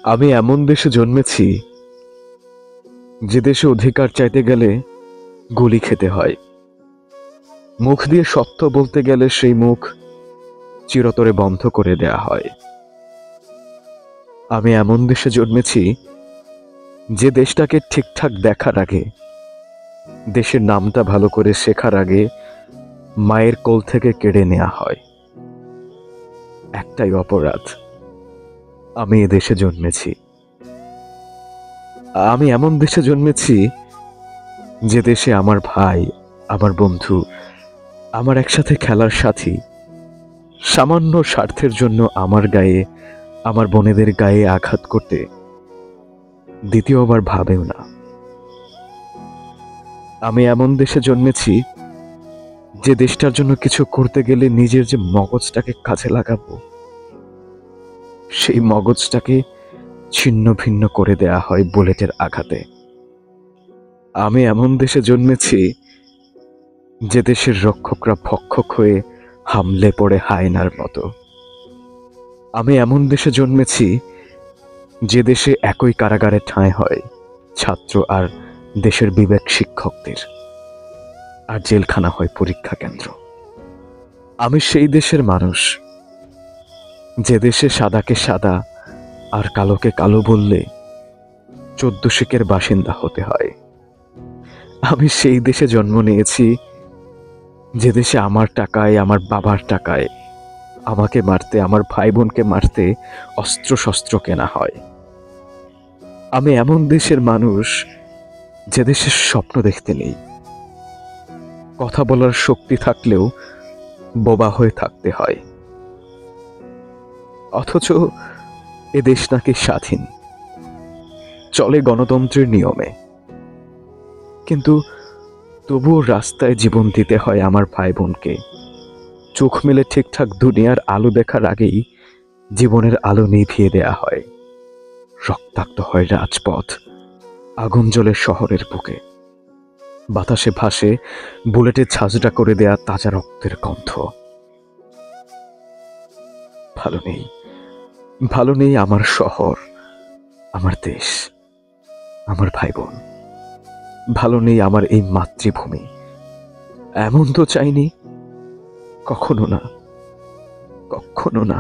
আমি এমন দেশে জন্মেছি যে দেশে অধিকার চাইতে গেলে গুলি খেতে হয়, মুখ দিয়ে সত্য বলতে গেলে সেই মুখ চিরতরে বন্ধ করে দেয়া হয়। আমি এমন দেশে জন্মেছি যে দেশটাকে ঠিকঠাক দেখার আগে, দেশের নামটা ভালো করে শেখার আগে মায়ের কোল থেকে কেড়ে নেওয়া হয়। একটাই অপরাধ, আমি এ দেশে জন্মেছি। আমি এমন দেশে জন্মেছি যে দেশে আমার ভাই, আমার বন্ধু, আমার একসাথে খেলার সাথী সামান্য স্বার্থের জন্য আমার গায়ে, আমার বোনেদের গায়ে আঘাত করতে দ্বিতীয়বার ভাবেও না। আমি এমন দেশে জন্মেছি যে দেশটার জন্য কিছু করতে গেলে নিজের যে মগজটাকে কাজে লাগাবো, সেই মগজটাকে ছিন্ন ভিন্ন করে দেয়া হয় বুলেটের আঘাতে। আমি এমন দেশে জন্মেছি যে দেশের রক্ষকরা ভক্ষক হয়ে হামলে পড়ে হায়নার মতো। আমি এমন দেশে জন্মেছি যে দেশে একই কারাগারে ঠাঁই হয় ছাত্র আর দেশের বিবেক শিক্ষকদের, আর জেলখানা হয় পরীক্ষা কেন্দ্র। আমি সেই দেশের মানুষ যে দেশে সাদাকে সাদা আর কালোকে কালো বললে 14 শিকের বাসিন্দা হতে হয়। আমি সেই দেশে জন্ম নিয়েছি যে দেশে আমার টাকায়, আমার বাবার টাকায় আমাকে মারতে, আমার ভাই বোনকে মারতে অস্ত্র শস্ত্র কেনা হয়। আমি এমন দেশের মানুষ যে দেশের স্বপ্ন দেখতে নেই, কথা বলার শক্তি থাকলেও বোবা হয়ে থাকতে হয়। অথচ এ দেশ নাকি স্বাধীন, চলে গণতন্ত্রের নিয়মে, কিন্তু তবুও রাস্তায় জীবন দিতে হয় আমার ভাই বোনকে। চোখ মেলে ঠিকঠাক দুনিয়ার আলো দেখার আগেই জীবনের আলো নিভিয়ে দেয়া হয়। রক্তাক্ত হয় রাজপথ, আগুন জ্বলে শহরের বুকে, বাতাসে ভাসে বুলেটের ঝাঁঝরা করে দেয়া তাজা রক্তের গন্ধ। ভালো নেই, ভালো নেই আমার শহর, আমার দেশ, আমার ভাই বোন। ভালো নেই আমার এই মাতৃভূমি। এমন তো চাইনি, কখনো না, কখনো না।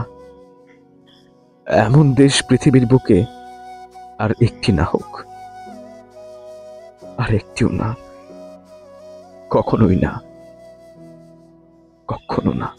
এমন দেশ পৃথিবীর বুকে আর একটি না হোক, আর একটিও না, কখনোই না, কখনো না।